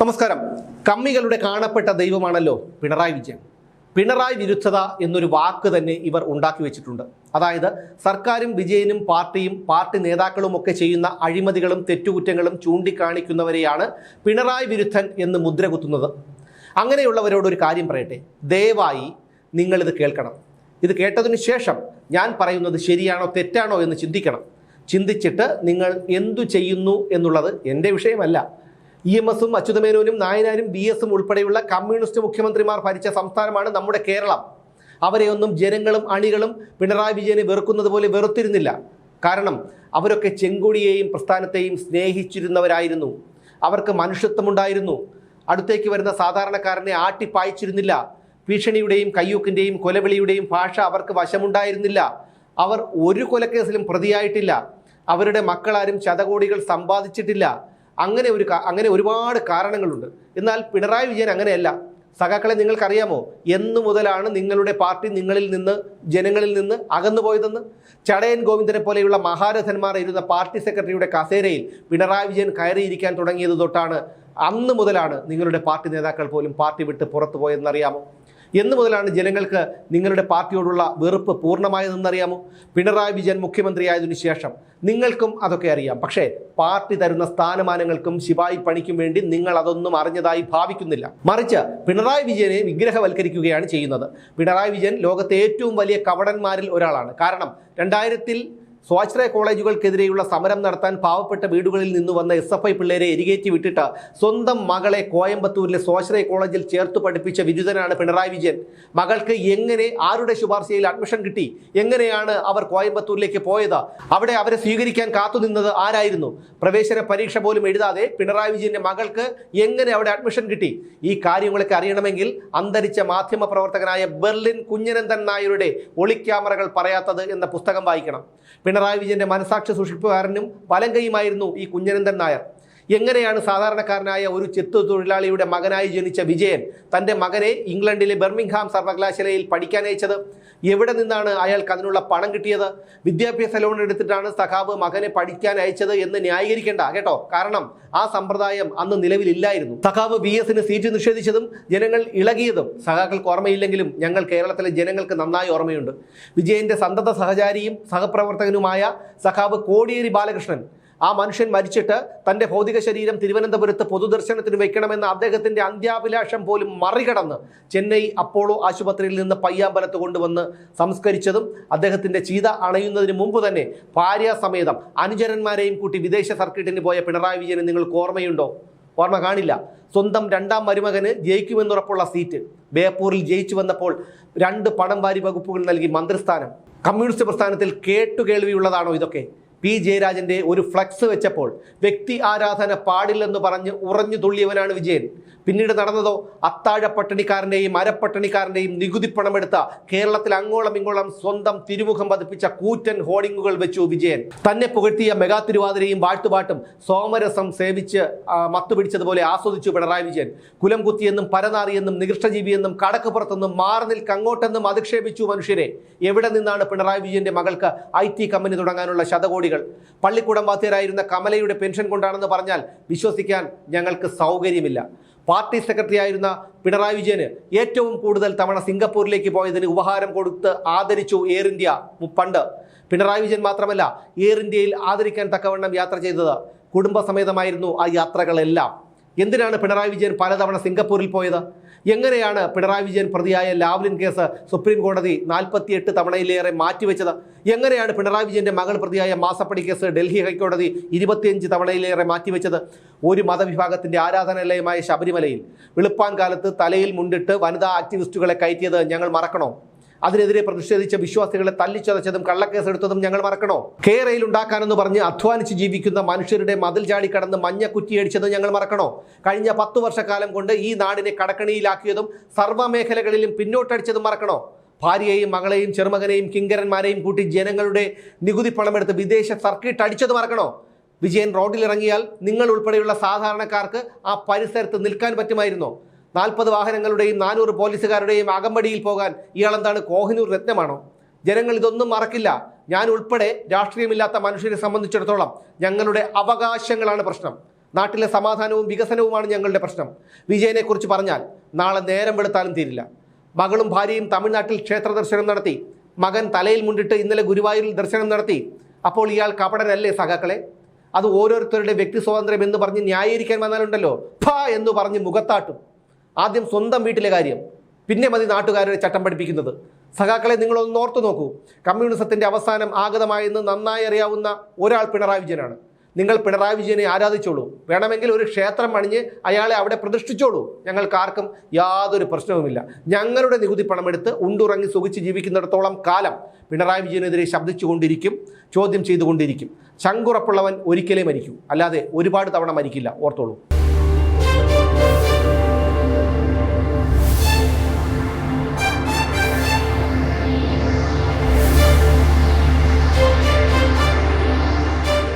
നമസ്കാരം. കമ്മികളുടെ കാണപ്പെട്ട ദൈവമാണല്ലോ പിണറായി വിജയൻ. പിണറായി വിരുദ്ധത എന്നൊരു വാക്ക് തന്നെ ഇവർ ഉണ്ടാക്കി വെച്ചിട്ടുണ്ട്. അതായത് സർക്കാരും വിജയനും പാർട്ടി നേതാക്കളും ഒക്കെ ചെയ്യുന്ന അഴിമതികളും തെറ്റുകുറ്റങ്ങളും ചൂണ്ടിക്കാണിക്കുന്നവരെയാണ് പിണറായി വിരുദ്ധൻ എന്ന് മുദ്ര കുത്തുന്നത്. അങ്ങനെയുള്ളവരോടൊരു കാര്യം പറയട്ടെ, ദയവായി നിങ്ങളിത് കേൾക്കണം. ഇത് കേട്ടതിന് ശേഷം ഞാൻ പറയുന്നത് ശരിയാണോ തെറ്റാണോ എന്ന് ചിന്തിക്കണം. ചിന്തിച്ചിട്ട് നിങ്ങൾ എന്തു ചെയ്യുന്നു എന്നുള്ളത് എൻ്റെ വിഷയമല്ല. EMSും അച്യുതമേനോനും നായനാരും BSും ഉൾപ്പെടെയുള്ള കമ്മ്യൂണിസ്റ്റ് മുഖ്യമന്ത്രിമാർ ഭരിച്ച സംസ്ഥാനമാണ് നമ്മുടെ കേരളം. അവരെയൊന്നും ജനങ്ങളും അണികളും പിണറായി വിജയനെ വെറുക്കുന്നത് പോലെ വെറുത്തിരുന്നില്ല. കാരണം അവരൊക്കെ ചെങ്കൊടിയെയും പ്രസ്ഥാനത്തെയും സ്നേഹിച്ചിരുന്നവരായിരുന്നു. അവർക്ക് മനുഷ്യത്വമുണ്ടായിരുന്നു. അടുത്തേക്ക് വരുന്ന സാധാരണക്കാരനെ ആട്ടിപ്പായിച്ചിരുന്നില്ല. ഭീഷണിയുടെയും കയ്യൂക്കിൻ്റെയും കൊലവിളിയുടെയും ഭാഷ അവർക്ക് വശമുണ്ടായിരുന്നില്ല. അവർ ഒരു കൊലക്കേസിലും പ്രതിയായിട്ടില്ല. അവരുടെ മക്കളാരും ശതകോടികൾ സമ്പാദിച്ചിട്ടില്ല. അങ്ങനെ ഒരുപാട് കാരണങ്ങളുണ്ട്. എന്നാൽ പിണറായി വിജയൻ അങ്ങനെയല്ല. സഖാക്കളെ, നിങ്ങൾക്കറിയാമോ എന്നു മുതലാണ് നിങ്ങളുടെ പാർട്ടി ജനങ്ങളിൽ നിന്ന് അകന്നുപോയതെന്ന്? ചടയൻ ഗോവിന്ദനെ പോലെയുള്ള മഹാരഥന്മാർ ഇരുന്ന പാർട്ടി സെക്രട്ടറിയുടെ കസേരയിൽ പിണറായി വിജയൻ കയറിയിരിക്കാൻ തുടങ്ങിയത് തൊട്ടാണ്, അന്ന് മുതലാണ് നിങ്ങളുടെ പാർട്ടി നേതാക്കൾ പോലും പാർട്ടി വിട്ട് പുറത്തു പോയതെന്നറിയാമോ? എന്ന് മുതലാണ് ജനങ്ങൾക്ക് നിങ്ങളുടെ പാർട്ടിയോടുള്ള വെറുപ്പ് പൂർണ്ണമായതെന്നറിയാമോ? പിണറായി വിജയൻ മുഖ്യമന്ത്രിയായതിനു ശേഷം നിങ്ങൾക്കും അതൊക്കെ അറിയാം. പക്ഷേ പാർട്ടി തരുന്ന സ്ഥാനമാനങ്ങൾക്കും ശിപായി പണിക്കും വേണ്ടി നിങ്ങൾ അതൊന്നും അറിഞ്ഞതായി ഭാവിക്കുന്നില്ല. മറിച്ച് പിണറായി വിജയനെ വിഗ്രഹവൽക്കരിക്കുകയാണ് ചെയ്യുന്നത്. പിണറായി വിജയൻ ലോകത്തെ ഏറ്റവും വലിയ കപടന്മാരിൽ ഒരാളാണ്. കാരണം 2000-ൽ സ്വാശ്രയ കോളേജുകൾക്കെതിരെയുള്ള സമരം നടത്താൻ പാവപ്പെട്ട വീടുകളിൽ നിന്ന് വന്ന SFI പിള്ളേരെ എരികേറ്റി വിട്ടിട്ട് സ്വന്തം മകളെ കോയമ്പത്തൂരിലെ സ്വാശ്രയ കോളേജിൽ ചേർത്ത് പഠിപ്പിച്ച വിരുദ്ധനാണ് പിണറായി വിജയൻ. മകൾക്ക് എങ്ങനെ, ആരുടെ ശുപാർശയിൽ അഡ്മിഷൻ കിട്ടി? എങ്ങനെയാണ് അവർ കോയമ്പത്തൂരിലേക്ക് പോയത്? അവിടെ അവരെ സ്വീകരിക്കാൻ കാത്തുനിന്നത് ആരായിരുന്നു? പ്രവേശന പരീക്ഷ പോലും എഴുതാതെ പിണറായി വിജയന്റെ മകൾക്ക് എങ്ങനെ അവിടെ അഡ്മിഷൻ കിട്ടി? ഈ കാര്യങ്ങളൊക്കെ അറിയണമെങ്കിൽ അന്തരിച്ച മാധ്യമ പ്രവർത്തകനായ ബെർലിൻ കുഞ്ഞനന്ദൻ നായരുടെ ഒളിക്യാമറകൾ പറയാത്തത് എന്ന പുസ്തകം വായിക്കണം. പിണറായി വിജയന്റെ മനസാക്ഷി സൂക്ഷിപ്പുകാരനും വലങ്കയുമായിരുന്നു ഈ കുഞ്ഞനന്ദൻ നായർ. എങ്ങനെയാണ് സാധാരണക്കാരനായ ഒരു ചെത്തു തൊഴിലാളിയുടെ മകനായി ജനിച്ച വിജയൻ തൻ്റെ മകനെ ഇംഗ്ലണ്ടിലെ ബർമിംഗ്ഹാം സർവകലാശാലയിൽ പഠിക്കാൻ അയച്ചത്? എവിടെ നിന്നാണ് അയാൾക്ക് അതിനുള്ള പണം കിട്ടിയത്? വിദ്യാഭ്യാസ ലോൺ എടുത്തിട്ടാണ് സഖാവ് മകനെ പഠിക്കാൻ അയച്ചത് എന്ന് ന്യായീകരിക്കേണ്ട കേട്ടോ. കാരണം ആ സമ്പ്രദായം അന്ന് നിലവിലില്ലായിരുന്നു. സഖാവ് BSന് സീറ്റ് നിഷേധിച്ചതും ജനങ്ങൾ ഇളകിയതും സഖാക്കൾക്ക് ഓർമ്മയില്ലെങ്കിലും ഞങ്ങൾ കേരളത്തിലെ ജനങ്ങൾക്ക് നന്നായി ഓർമ്മയുണ്ട്. വിജയന്റെ സന്തത സഹചാരിയും സഹപ്രവർത്തകനുമായ സഖാവ് കോടിയേരി ബാലകൃഷ്ണൻ, ആ മനുഷ്യൻ മരിച്ചിട്ട് തൻ്റെ ഭൗതിക ശരീരം തിരുവനന്തപുരത്ത് പൊതുദർശനത്തിന് വെക്കണമെന്ന അദ്ദേഹത്തിൻ്റെ അന്ത്യാഭിലാഷം പോലും മറികടന്ന് ചെന്നൈ അപ്പോളോ ആശുപത്രിയിൽ നിന്ന് പയ്യാമ്പലത്ത് കൊണ്ടുവന്ന് സംസ്കരിച്ചതും അദ്ദേഹത്തിൻ്റെ ചീത അണയുന്നതിന് മുമ്പ് തന്നെ ഭാര്യാസമേതം അനുചരന്മാരെയും കൂട്ടി വിദേശ സർക്കിട്ടിന് പോയ പിണറായി വിജയനെ നിങ്ങൾക്ക് ഓർമ്മയുണ്ടോ? ഓർമ്മ കാണില്ല. സ്വന്തം രണ്ടാം മരുമകന് ജയിക്കുമെന്നുറപ്പുള്ള സീറ്റ് ബേപ്പൂരിൽ ജയിച്ചു വന്നപ്പോൾ 2 പണം വാരി വകുപ്പുകൾ നൽകി മന്ത്രിസ്ഥാനം. കമ്മ്യൂണിസ്റ്റ് പ്രസ്ഥാനത്തിൽ കേട്ടുകേൾവിയുള്ളതാണോ ഇതൊക്കെ? P. ജയരാജന്റെ ഒരു ഫ്ലക്സ് വെച്ചപ്പോൾ വ്യക്തി ആരാധന പാടില്ലെന്ന് പറഞ്ഞ് ഉറഞ്ഞു തുള്ളിയവനാണ് വിജയൻ. പിന്നീട് നടന്നതോ അത്താഴ പട്ടിണിക്കാരൻ്റെയും അരപ്പട്ടിണിക്കാരൻ്റെയും നികുതി പണമെടുത്ത കേരളത്തിൽ അങ്ങോളം ഇങ്ങോളം സ്വന്തം തിരുമുഖം പതിപ്പിച്ച കൂറ്റൻ ഹോർഡിങ്ങുകൾ വെച്ചു വിജയൻ. തന്നെ പുകഴ്ത്തിയ മെഗാ തിരുവാതിരയും വാഴ്ത്തുപാട്ടും സോമരസം സേവിച്ച് മത്തുപിടിച്ചതുപോലെ ആസ്വദിച്ചു പിണറായി വിജയൻ. കുലം കുത്തിയെന്നും പരനാറിയെന്നും നികൃഷ്ടജീവിയെന്നും കടക്കുപുറത്തെന്നും മാറി നിൽക്കങ്ങോട്ടെന്നും അധിക്ഷേപിച്ചു മനുഷ്യരെ. എവിടെ നിന്നാണ് പിണറായി വിജയന്റെ മകൾക്ക് IT കമ്പനി തുടങ്ങാനുള്ള ശതകോടികൾ? പള്ളിക്കൂടം വാദ്യരായിരുന്ന കമലയുടെ പെൻഷൻ കൊണ്ടാണെന്ന് പറഞ്ഞാൽ വിശ്വസിക്കാൻ ഞങ്ങൾക്ക് സൗകര്യമില്ല. പാർട്ടി സെക്രട്ടറി ആയിരുന്ന പിണറായി വിജയന് ഏറ്റവും കൂടുതൽ തവണ സിംഗപ്പൂരിലേക്ക് പോയതിന് ഉപഹാരം കൊടുത്ത് ആദരിച്ചു എയർ ഇന്ത്യ. പണ്ട് പിണറായി വിജയൻ മാത്രമല്ല, എയർ ഇന്ത്യയിൽ ആദരിക്കാൻ തക്കവണ്ണം യാത്ര ചെയ്തത് കുടുംബസമേതമായിരുന്നു ആ യാത്രകളെല്ലാം. എന്തിനാണ് പിണറായി വിജയൻ പലതവണ സിംഗപ്പൂരിൽ പോയത്? എങ്ങനെയാണ് പിണറായി വിജയൻ പ്രതിയായ ലാവ്ലിൻ കേസ് സുപ്രീം കോടതി 48 തവണയിലേറെ മാറ്റിവെച്ചത്? എങ്ങനെയാണ് പിണറായി വിജയന്റെ മകൾ പ്രതിയായ മാസപ്പടി കേസ് ഡൽഹി ഹൈക്കോടതി 25 തവണയിലേറെ മാറ്റിവെച്ചത്? ഒരു മതവിഭാഗത്തിന്റെ ആരാധനാലയമായ ശബരിമലയിൽ വെളുപ്പാൻ കാലത്ത് തലയിൽ മുണ്ടിട്ട് വനിതാ ആക്ടിവിസ്റ്റുകളെ കയറ്റിയത് ഞങ്ങൾ മറക്കണോ? അതിനെതിരെ പ്രതിഷേധിച്ച വിശ്വാസികളെ തല്ലിച്ചതച്ചതും കള്ളക്കേസെടുത്തതും ഞങ്ങൾ മറക്കണോ? കേരയിൽ ഉണ്ടാക്കാനെന്ന് പറഞ്ഞ് അധ്വാനിച്ച് ജീവിക്കുന്ന മനുഷ്യരുടെ മതിൽ ചാടിക്കടന്ന് മഞ്ഞ കുറ്റിയടിച്ചത് ഞങ്ങൾ മറക്കണോ? കഴിഞ്ഞ 10 വർഷക്കാലം കൊണ്ട് ഈ നാടിനെ കടക്കണിയിലാക്കിയതും സർവ്വമേഖലകളിലും പിന്നോട്ടടിച്ചതും മറക്കണോ? ഭാര്യയെയും മകളെയും ചെറുമകനെയും കിങ്കരന്മാരെയും കൂട്ടി ജനങ്ങളുടെ നികുതി പണമെടുത്ത് വിദേശ സർക്കിട്ട് അടിച്ചത് മറക്കണോ? വിജയൻ റോഡിലിറങ്ങിയാൽ നിങ്ങൾ ഉൾപ്പെടെയുള്ള സാധാരണക്കാർക്ക് ആ പരിസരത്ത് നിൽക്കാൻ പറ്റുമായിരുന്നോ? 40 വാഹനങ്ങളുടെയും 400 പോലീസുകാരുടെയും അകമ്പടിയിൽ പോകാൻ ഇയാളെന്താണ് കോഹിനൂർ രത്നമാണോ? ജനങ്ങൾ ഇതൊന്നും മറക്കില്ല. ഞാൻ ഉൾപ്പെടെ രാഷ്ട്രീയമില്ലാത്ത മനുഷ്യരെ സംബന്ധിച്ചിടത്തോളം ഞങ്ങളുടെ അവകാശങ്ങളാണ് പ്രശ്നം. നാട്ടിലെ സമാധാനവും വികസനവുമാണ് ഞങ്ങളുടെ പ്രശ്നം. വിജയനെക്കുറിച്ച് പറഞ്ഞാൽ നാളെ നേരം വെളുത്താലും തീരില്ല. മകളും ഭാര്യയും തമിഴ്നാട്ടിൽ ക്ഷേത്ര ദർശനം നടത്തി. മകൻ തലയിൽ മുണ്ടിട്ട് ഇന്നലെ ഗുരുവായൂരിൽ ദർശനം നടത്തി. അപ്പോൾ ഇയാൾ കപടനല്ലേ സഖാക്കളെ? അത് ഓരോരുത്തരുടെ വ്യക്തി സ്വാതന്ത്ര്യം എന്ന് പറഞ്ഞ് ന്യായീകരിക്കാൻ വന്നാലുണ്ടല്ലോ ഫാ എന്ന് പറഞ്ഞ് മുഖത്താട്ടും. ആദ്യം സ്വന്തം വീട്ടിലെ കാര്യം, പിന്നെ മതി നാട്ടുകാരുടെ ചട്ടം പഠിപ്പിക്കുന്നത്. സഖാക്കളെ, നിങ്ങളൊന്ന് ഓർത്തു നോക്കൂ. കമ്മ്യൂണിസത്തിൻ്റെ അവസാനം ആഗതമായെന്ന് നന്നായി അറിയാവുന്ന ഒരാൾ പിണറായി വിജയനാണ്. നിങ്ങൾ പിണറായി വിജയനെ ആരാധിച്ചോളൂ. വേണമെങ്കിൽ ഒരു ക്ഷേത്രം പണിഞ്ഞ് അയാളെ അവിടെ പ്രതിഷ്ഠിച്ചോളൂ. ഞങ്ങൾക്കാർക്കും യാതൊരു പ്രശ്നവുമില്ല. ഞങ്ങളുടെ നികുതി പണമെടുത്ത് ഉണ്ടുറങ്ങി സുഖിച്ച് ജീവിക്കുന്നിടത്തോളം കാലം പിണറായി വിജയനെതിരെ ശബ്ദിച്ചുകൊണ്ടിരിക്കും, ചോദ്യം ചെയ്തുകൊണ്ടിരിക്കും. ചങ്കുറപ്പുള്ളവൻ ഒരിക്കലേ മരിക്കൂ, അല്ലാതെ ഒരുപാട് തവണ മരിക്കില്ല. ഓർത്തോളൂ.